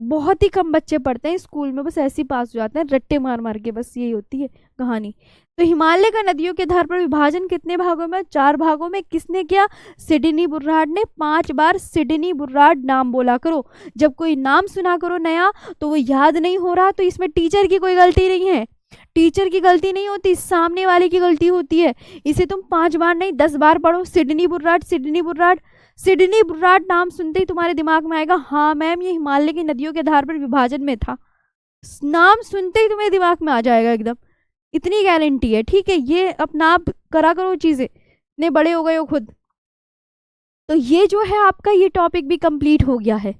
बहुत ही कम बच्चे पढ़ते हैं स्कूल में, बस ऐसे ही पास हो जाते हैं रट्टे मार मार के, बस यही होती है कहानी। तो हिमालय का नदियों के आधार पर विभाजन कितने भागों में, 4 भागों में। किसने किया, सिडनी बुर्राट ने। 5 बार सिडनी बुर्राट नाम बोला करो। जब कोई नाम सुना करो नया तो वो याद नहीं हो रहा, तो इसमें टीचर की कोई गलती नहीं है, टीचर की गलती नहीं होती, सामने वाले की गलती होती है। इसे तुम 5 बार नहीं 10 बार पढ़ो, सिडनी बुर्राट, सिडनी बुर्राट। सिडनी बुर्राट नाम सुनते ही तुम्हारे दिमाग में आएगा, हाँ मैम ये हिमालय की नदियों के आधार पर विभाजन में था। नाम सुनते ही तुम्हारे दिमाग में आ जाएगा एकदम, इतनी गारंटी है, ठीक है। ये अपना आप करा करो चीजें, इतने बड़े हो गए हो खुद। तो ये जो है आपका ये टॉपिक भी कंप्लीट हो गया है,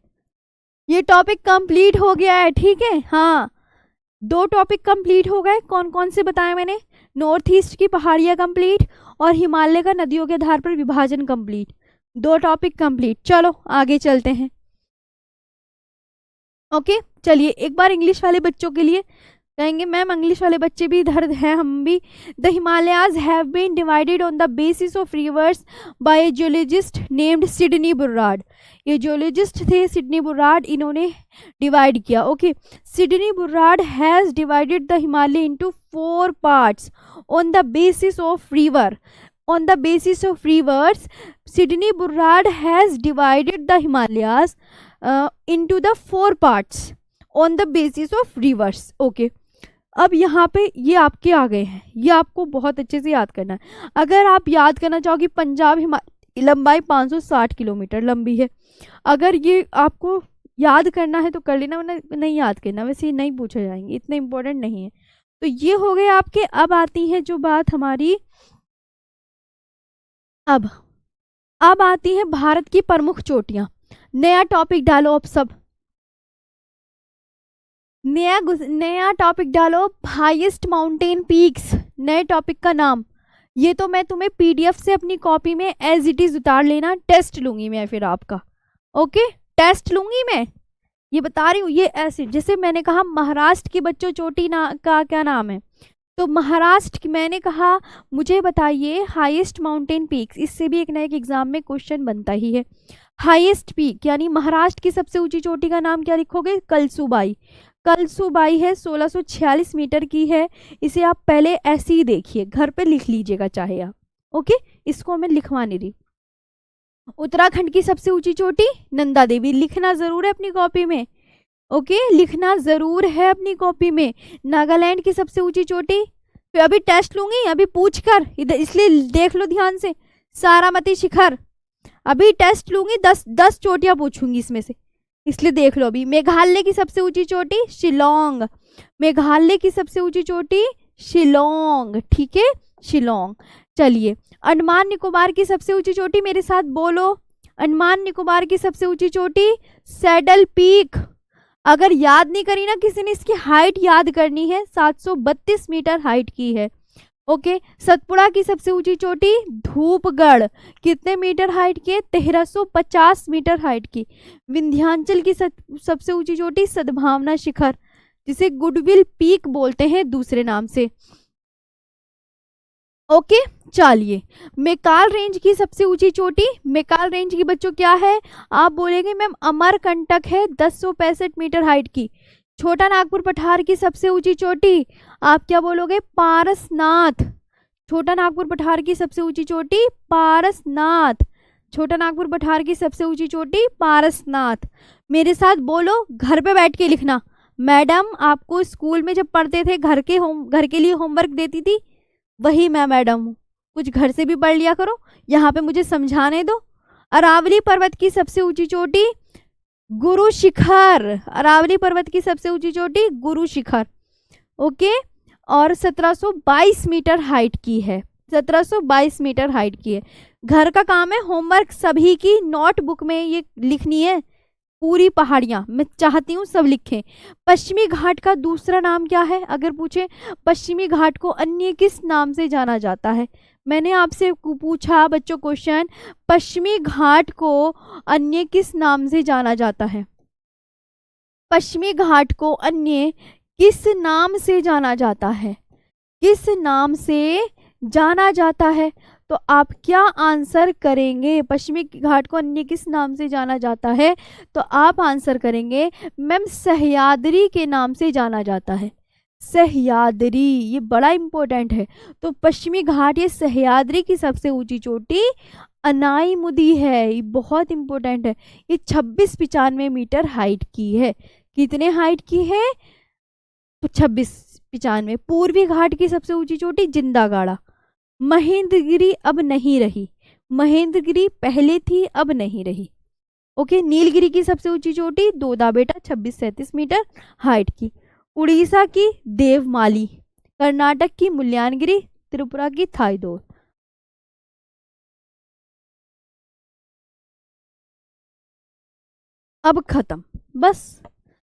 ये टॉपिक कंप्लीट हो गया है, ठीक है। हाँ 2 टॉपिक कंप्लीट हो गए। कौन कौन से बताए मैंने, नॉर्थ ईस्ट की पहाड़ियाँ कंप्लीट और हिमालय का नदियों के आधार पर विभाजन कंप्लीट, 2 टॉपिक कंप्लीट। चलो आगे चलते हैं। ओके चलिए, एक बार इंग्लिश वाले बच्चों के लिए कहेंगे, मैम इंग्लिश वाले बच्चे भी इधर हैं, हम भी। The Himalayas have been divided on the basis of rivers by a geologist named Sidney Burrard. ये जियोलॉजिस्ट थे सिडनी बुर्राट, इन्होंने डिवाइड किया। Okay, Sidney Burrard has divided the Himalaya into 4 parts on the basis of river. On the basis of rivers, Sidney Burrard has divided the Himalayas into the 4 parts on the basis of rivers. Okay. अब यहाँ पे ये आपके आ गए हैं, ये आपको बहुत अच्छे से याद करना है। अगर आप याद करना चाहो कि पंजाब हिमालय लंबाई 560 किलोमीटर लंबी है, अगर ये आपको याद करना है तो कर लेना, वरना नहीं याद करना, वैसे ये नहीं पूछे जाएंगे, इतने इंपॉर्टेंट नहीं है। तो ये हो गए आपके। अब आती है जो बात हमारी, अब आती है भारत की प्रमुख चोटियां। नया टॉपिक डालो अब सब, नया टॉपिक डालो, हाईएस्ट माउंटेन पीक्स, नए टॉपिक का नाम। ये तो मैं तुम्हें पीडीएफ से अपनी कॉपी में एज इट इज उतार लेना, टेस्ट लूंगी मैं फिर आपका। ओके टेस्ट लूंगी मैं, ये बता रही हूँ। ये ऐसे जैसे मैंने कहा महाराष्ट्र की बच्चों चोटी का क्या नाम है, तो महाराष्ट्र की मैंने कहा मुझे बताइए हाईएस्ट माउंटेन पीक्स, इससे भी एक नए एग्जाम में क्वेश्चन बनता ही है। हाईएस्ट पीक यानी महाराष्ट्र की सबसे ऊंची चोटी का नाम क्या लिखोगे, कलसूबाई। कलसूबाई है, 1646 मीटर की है। इसे आप पहले ऐसे ही देखिए, घर पे लिख लीजिएगा चाहे आप। ओके इसको मैं लिखवाने रही। उत्तराखंड की सबसे ऊंची चोटी नंदा देवी, लिखना जरूर है अपनी कॉपी में। ओके लिखना जरूर है अपनी कॉपी में। नागालैंड की सबसे ऊंची चोटी, फिर अभी टेस्ट लूंगी, अभी पूछ कर इधर, इसलिए देख लो ध्यान से। सारामती शिखर, अभी टेस्ट लूंगी, 10 चोटियां पूछूंगी इसमें से, इसलिए देख लो अभी। मेघालय की सबसे ऊंची चोटी शिलोंग, मेघालय की सबसे ऊंची चोटी शिलोंग, ठीक है शिलोंग। चलिए अंडमान निकोबार की सबसे ऊंची चोटी, मेरे साथ बोलो, अंडमान निकोबार की सबसे ऊंची चोटी सैडल पीक। अगर याद नहीं करी ना किसी ने, इसकी हाइट याद करनी है, 732 मीटर हाइट की है। ओके सतपुड़ा की सबसे ऊंची चोटी धूपगढ़, कितने मीटर हाइट की है, 1350 मीटर हाइट की। विंध्याचल की सबसे ऊंची चोटी सद्भावना शिखर, जिसे गुडविल पीक बोलते हैं दूसरे नाम से। ओके चलिए मैकाल रेंज की सबसे ऊंची चोटी, मैकाल रेंज की बच्चों क्या है, आप बोलेंगे मैम अमरकंटक है, 1065 मीटर हाइट की। छोटा नागपुर पठार की सबसे ऊंची चोटी, आप क्या बोलोगे, पारसनाथ। छोटा नागपुर पठार की सबसे ऊंची चोटी पारसनाथ, छोटा नागपुर पठार की सबसे ऊंची चोटी पारसनाथ। मेरे साथ बोलो, घर पे बैठ के लिखना। मैडम आपको स्कूल में जब पढ़ते थे घर के लिए होमवर्क देती थी, वही मैं मैडम हूँ, कुछ घर से भी पढ़ लिया करो, यहाँ पे मुझे समझाने दो। अरावली पर्वत की सबसे ऊंची चोटी गुरु शिखर, अरावली पर्वत की सबसे ऊंची चोटी गुरु शिखर। ओके, और 1722 मीटर हाइट की है, 1722 मीटर हाइट की है। घर का काम है, होमवर्क सभी की नोटबुक में ये लिखनी है, पूरी पहाड़ियां मैं चाहती हूँ सब लिखें। पश्चिमी घाट का दूसरा नाम क्या है? अगर पूछे पश्चिमी घाट को अन्य किस नाम से जाना जाता है, मैंने आपसे पूछा बच्चों क्वेश्चन, पश्चिमी घाट को अन्य किस नाम से जाना जाता है? पश्चिमी घाट को अन्य किस नाम से जाना जाता है? किस नाम से जाना जाता है? तो आप क्या आंसर करेंगे? पश्चिमी घाट को अन्य किस नाम से जाना जाता है? तो आप आंसर करेंगे मैम सह्याद्री के नाम से जाना जाता है। सह्याद्री, ये बड़ा इंपॉर्टेंट है। तो पश्चिमी घाट ये सह्याद्री की सबसे ऊंची चोटी अनाईमुदी है, ये बहुत इंपॉर्टेंट है। ये 2695 मीटर हाइट की है। कितने हाइट की है? 2695। पूर्वी घाट की सबसे ऊंची चोटी जिंदागाड़ा। महेंद्रगिरी अब नहीं रही, महेंद्रगिरी पहले थी अब नहीं रही। ओके, नीलगिरी की सबसे ऊंची चोटी दोदाबेटा 2637 मीटर हाइट की। उड़ीसा की देवमाली, कर्नाटक की मुल्यानगिरी, त्रिपुरा की थाईदोर। अब खत्म, बस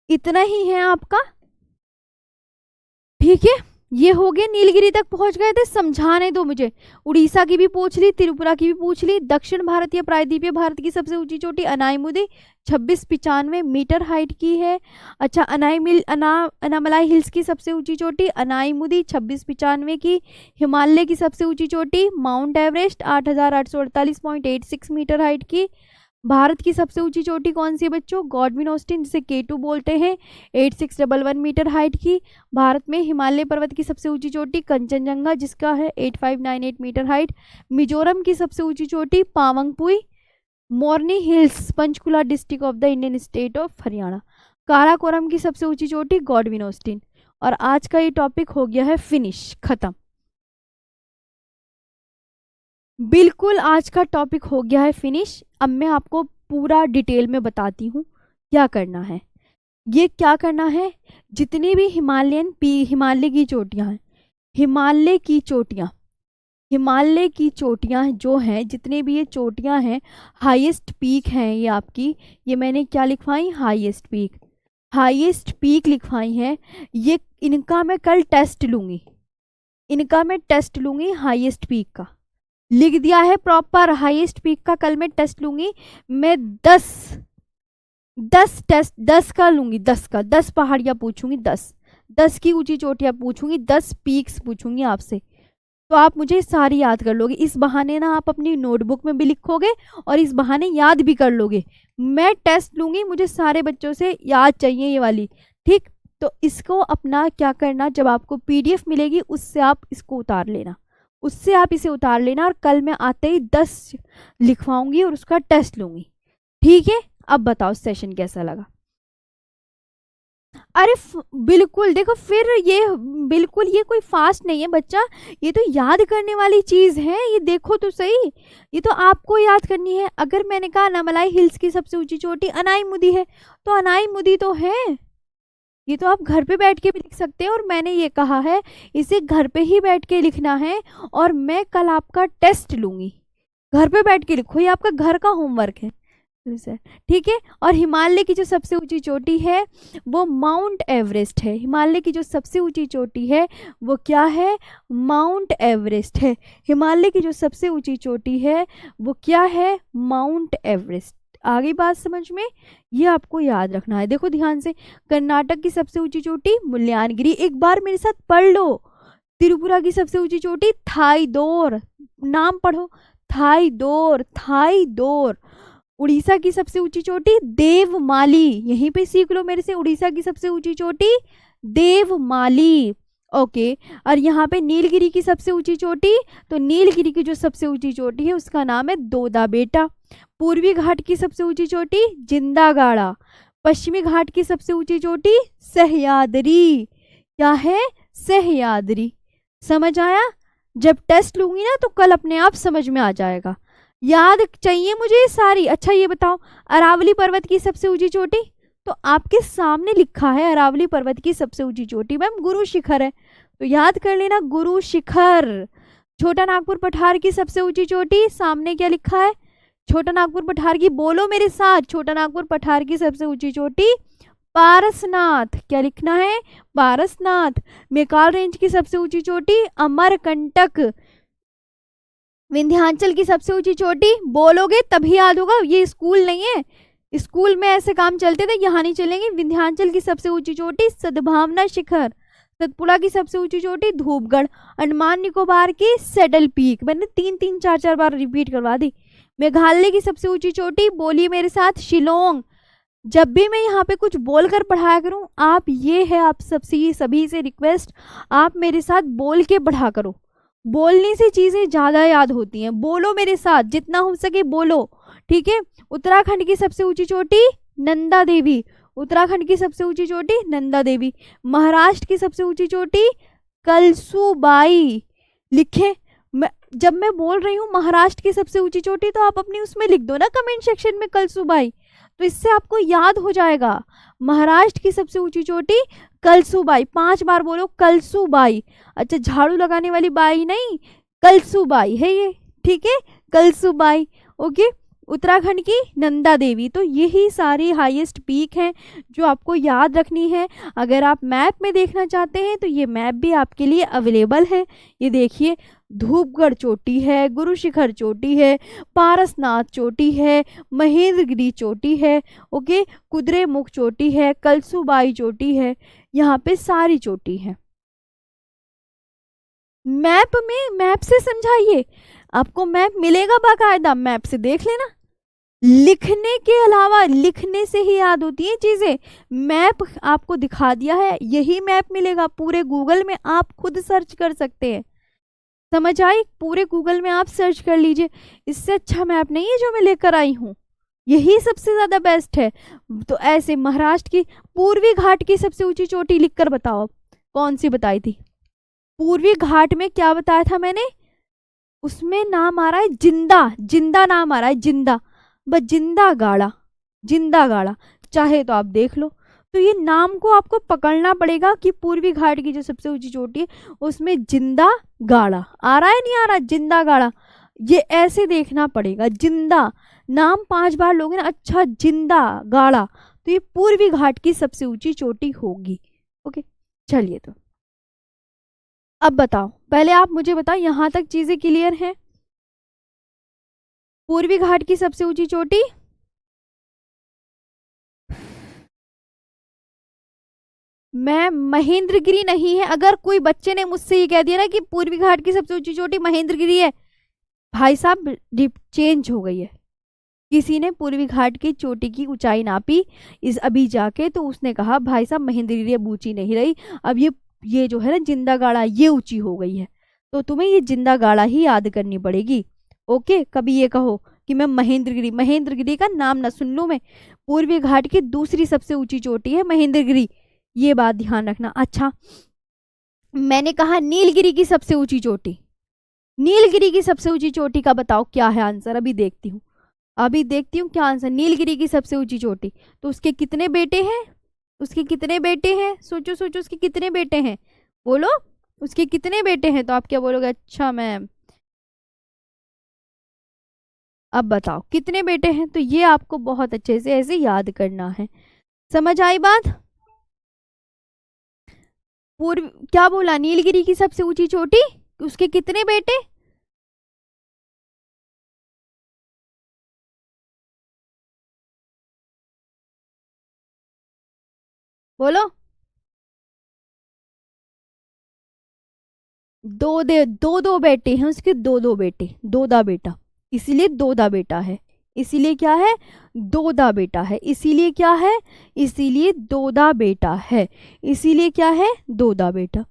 इतना ही है आपका। ठीक है, ये हो गया, नीलगिरी तक पहुंच गए थे, समझाने दो मुझे। उड़ीसा की भी पूछ ली, त्रिपुरा की भी पूछ ली। दक्षिण भारत या प्रायद्वीपीय भारत की सबसे ऊंची चोटी अनाईमुदी 2695 मीटर हाइट की है। अच्छा, अनामलाई हिल्स की सबसे ऊंची चोटी अनाईमुदी 2695 की। हिमालय की सबसे ऊंची चोटी माउंट एवरेस्ट 8848.86 मीटर हाइट की। भारत की सबसे ऊंची चोटी कौन सी है बच्चों? गॉडविन ऑस्टिन, जिसे K2 बोलते हैं, 8611 मीटर हाइट की। भारत में हिमालय पर्वत की सबसे ऊंची चोटी कंचनजंगा, जिसका है 8598 मीटर हाइट। मिजोरम की सबसे ऊंची चोटी Phawngpui. Morni hills, Panchkula district of the Indian state of Haryana. Karakoram की सबसे ऊंची चोटी गॉडविन ऑस्टिन। और आज का ये टॉपिक हो गया है फिनिश, खत्म। बिल्कुल, आज का टॉपिक हो गया है फिनिश। अब मैं आपको पूरा डिटेल में बताती हूँ क्या करना है। ये क्या करना है, जितनी भी हिमालय की चोटियाँ हैं, हिमालय की चोटियाँ जो हैं, जितने भी ये चोटियाँ हैं, हाईएस्ट पीक हैं ये आपकी। ये मैंने क्या लिखवाई? हाईएस्ट पीक लिखवाई है ये। इनका मैं कल टेस्ट लूँगी, हाईएस्ट पीक का लिख दिया है प्रॉपर। हाईएस्ट पीक का कल मैं टेस्ट लूंगी। मैं 10 का लूंगी, 10 पहाड़ियां पूछूंगी, 10 की ऊंची चोटियां पूछूंगी, 10 पीक्स पूछूंगी आपसे। तो आप मुझे सारी याद कर लोगे। इस बहाने ना आप अपनी नोटबुक में भी लिखोगे और इस बहाने याद भी कर लोगे। मैं टेस्ट लूंगी, मुझे सारे बच्चों से याद चाहिए ये वाली, ठीक? तो इसको अपना क्या करना, जब आपको PDF मिलेगी उससे आप इसको उतार लेना, उससे आप इसे उतार लेना, और कल मैं आते ही 10 लिखवाऊंगी और उसका टेस्ट लूंगी, ठीक है? अब बताओ सेशन कैसा लगा? अरे बिल्कुल, देखो फिर ये बिल्कुल ये कोई फास्ट नहीं है बच्चा, ये तो याद करने वाली चीज है। ये देखो तो सही, ये तो आपको याद करनी है। अगर मैंने कहा अनामलाई हिल्स की सबसे ऊंची चोटी अनाईमुदी है, तो अनाईमुदी तो है, ये तो आप घर पे बैठ के भी लिख सकते हैं। और मैंने ये कहा है इसे घर पे ही बैठ के लिखना है, और मैं कल आपका टेस्ट लूंगी। घर पे बैठ के लिखो, ये आपका घर का होमवर्क है, ठीक है? और हिमालय की जो सबसे ऊंची चोटी है वो माउंट एवरेस्ट है। हिमालय की जो सबसे ऊंची चोटी है वो क्या है? माउंट एवरेस्ट है। हिमालय की जो सबसे ऊंची चोटी है वो क्या है? Mount Everest. आगे बात समझ में? ये आपको याद रखना है। देखो ध्यान से, कर्नाटक की सबसे ऊंची चोटी मुल्यानगिरी, एक बार मेरे साथ पढ़ लो। त्रिपुरा की सबसे ऊंची चोटी थाईदोर, नाम पढ़ो, थाईदोर। उड़ीसा की सबसे ऊंची चोटी देवमाली, यहीं पे सीख लो मेरे से। उड़ीसा की सबसे ऊंची चोटी देवमाली, ओके। और यहाँ पे नीलगिरी की सबसे ऊंची चोटी, तो नीलगिरी की जो सबसे ऊंची चोटी है उसका नाम है दोदाबेटा। पूर्वी घाट की सबसे ऊंची चोटी जिंदागाड़ा। पश्चिमी घाट की सबसे ऊंची चोटी सह्याद्री। क्या है? सह्याद्री। समझ आया? जब टेस्ट लूंगी ना तो कल अपने आप समझ में आ जाएगा। याद चाहिए मुझे ये सारी। अच्छा ये बताओ, अरावली पर्वत की सबसे ऊंची चोटी, तो आपके सामने लिखा है अरावली पर्वत की सबसे ऊंची चोटी मैम गुरु शिखर है, तो याद कर लेना गुरु शिखर। छोटा नागपुर पठार की सबसे ऊंची चोटी, सामने क्या लिखा है, छोटा नागपुर पठार की, बोलो मेरे साथ, छोटा नागपुर पठार की सबसे ऊंची चोटी पारसनाथ। क्या लिखना है, पारसनाथ। मेकाल रेंज की सबसे ऊंची चोटी अमरकंटक। विंध्याचल की सबसे ऊंची चोटी, बोलोगे तभी याद होगा, ये स्कूल नहीं है, स्कूल में ऐसे काम चलते थे, यहाँ नहीं चलेंगे। विंध्याचल की सबसे ऊंची चोटी सद्भावना शिखर। सतपुड़ा की सबसे ऊंची चोटी धूपगढ़। अंडमान निकोबार की सेडल पीक, मैंने 3-3 4-4 बार रिपीट करवा दी। मेघालय की सबसे ऊंची चोटी, बोलिए मेरे साथ, शिलोंग। जब भी मैं यहाँ पे कुछ बोलकर पढ़ाया करूं, आप ये है, आप सबसे सभी से रिक्वेस्ट, आप मेरे साथ बोल के पढ़ा करो, बोलने से चीजें ज्यादा याद होती हैं। बोलो मेरे साथ, जितना हो सके बोलो, ठीक है। उत्तराखंड की सबसे ऊंची चोटी नंदा देवी। उत्तराखंड की सबसे ऊंची चोटी नंदा देवी। महाराष्ट्र की सबसे ऊंची चोटी कलसूबाई। लिखे, जब मैं बोल रही हूँ महाराष्ट्र की सबसे ऊंची चोटी, तो आप अपनी उसमें लिख दो ना कमेंट सेक्शन में कलसूबाई, तो इससे आपको याद हो जाएगा। महाराष्ट्र की सबसे ऊंची चोटी कलसूबाई, 5 बार बोलो कलसूबाई। अच्छा झाड़ू लगाने वाली बाई नहीं, कलसूबाई है ये, ठीक है, कलसूबाई, ओके। उत्तराखंड की नंदा देवी। तो यही सारी हाईएस्ट पीक हैं जो आपको याद रखनी है। अगर आप मैप में देखना चाहते हैं तो ये मैप भी आपके लिए अवेलेबल है। ये देखिए, धूपगढ़ चोटी है, गुरु शिखर चोटी है, पारसनाथ चोटी है, महेंद्रगिरी चोटी है, ओके, कुद्रेमुख चोटी है, कलसूबाई चोटी है, यहाँ पे सारी चोटी है। मैप में, मैप से समझाइए, आपको मैप मिलेगा बाकायदा, मैप से देख लेना। लिखने के अलावा, लिखने से ही याद होती है चीजें। मैप आपको दिखा दिया है, यही मैप मिलेगा पूरे गूगल में, आप खुद सर्च कर सकते हैं। समझ आई, पूरे गूगल में आप सर्च कर लीजिए, इससे अच्छा मैप नहीं है जो मैं लेकर आई हूँ, यही सबसे ज्यादा बेस्ट है। तो ऐसे महाराष्ट्र की पूर्वी घाट की सबसे ऊंची चोटी लिखकर बताओ, कौन सी बताई थी? पूर्वी घाट में क्या बताया था मैंने, उसमें नाम आ रहा है जिंदा, जिंदा नाम आ रहा है, जिंदा, बस जिंदा गाड़ा, जिंदा गाड़ा, चाहे तो आप देख लो। तो ये नाम को आपको पकड़ना पड़ेगा कि पूर्वी घाट की जो सबसे ऊंची चोटी है उसमें जिंदा गाड़ा आ रहा है, नहीं आ रहा, जिंदा गाड़ा, ये ऐसे देखना पड़ेगा। जिंदा नाम 5 बार लोगे ना, अच्छा जिंदा गाड़ा, तो ये पूर्वी घाट की सबसे ऊंची चोटी होगी, ओके। चलिए, तो अब बताओ, पहले आप मुझे बताओ, यहां तक चीजें क्लियर हैं? पूर्वी घाट की सबसे ऊंची चोटी, मैं महेंद्रगिरी नहीं है। अगर कोई बच्चे ने मुझसे ये कह दिया ना कि पूर्वी घाट की सबसे ऊंची चोटी महेंद्रगिरी है, भाई साहब चेंज हो गई है। किसी ने पूर्वी घाट की चोटी की ऊंचाई नापी इस अभी जाके, तो उसने कहा भाई साहब महेंद्रगिरी अब ऊंची नहीं रही, अब ये जो है ना जिंदा गाड़ा, ये ऊंची हो गई है। तो तुम्हें ये जिंदा गाड़ा ही याद करनी पड़ेगी, ओके। कभी ये कहो कि मैं महेंद्रगिरी, महेंद्रगिरी का नाम ना सुन लूं मैं। पूर्वी घाट की दूसरी सबसे ऊंची चोटी है महेंद्रगिरी, ये बात ध्यान रखना। अच्छा, मैंने कहा नीलगिरी की सबसे ऊंची चोटी, नीलगिरी की सबसे ऊंची चोटी का बताओ क्या है आंसर, अभी देखती हूँ, अभी देखती हूँ क्या आंसर। नीलगिरी की सबसे ऊंची चोटी, तो उसके कितने बेटे हैं, उसके कितने बेटे हैं, सोचो सोचो, उसके कितने बेटे हैं, बोलो, उसके कितने बेटे हैं? तो आप क्या बोलोगे, अच्छा मैम, अब बताओ कितने बेटे हैं? तो ये आपको बहुत अच्छे से ऐसे याद करना है। समझ आई बात? पूर्व क्या बोला, नीलगिरी की सबसे ऊंची चोटी, उसके कितने बेटे? बोलो। दो बेटे हैं उसके, दो बेटे, दोदा बेटा, इसीलिए दोदा बेटा है, इसीलिए क्या है, दोदा बेटा है, इसीलिए क्या है, इसीलिए दोदा बेटा है, इसीलिए क्या है, दोदा बेटा।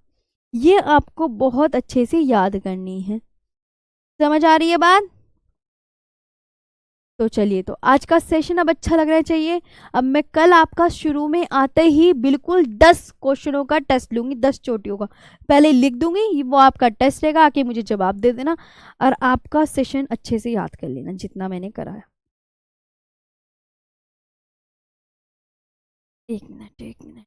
ये आपको बहुत अच्छे से याद करनी है। समझ आ रही है बात? तो चलिए, तो आज का सेशन अब अच्छा लग रहा चाहिए। अब मैं कल आपका शुरू में आते ही बिल्कुल 10 क्वेश्चनों का टेस्ट लूंगी, 10 चोटियों का पहले लिख दूंगी, वो आपका टेस्ट रहेगा, आके मुझे जवाब दे देना और आपका सेशन अच्छे से याद कर लेना जितना मैंने कराया। एक मिनट, एक मिनट।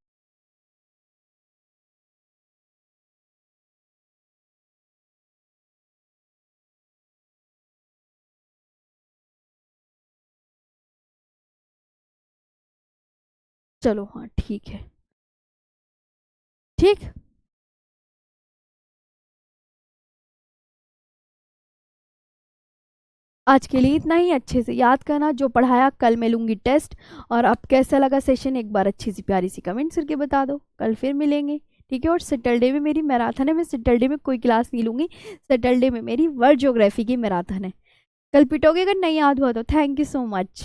चलो हाँ, ठीक है। ठीक। आज के लिए इतना ही। अच्छे से याद करना जो पढ़ाया, कल मैं लूंगी टेस्ट। और अब कैसा लगा सेशन, एक बार अच्छी सी प्यारी सी कमेंट करके बता दो। कल फिर मिलेंगे, ठीक है। और सैटरडे में मेरी मैराथन है, मैं सैटरडे में कोई क्लास नहीं लूंगी। सैटरडे में मेरी वर्ल्ड ज्योग्राफी की मैराथन है। कल पिटोगे अगर नहीं याद हुआ तो। Thank you so much.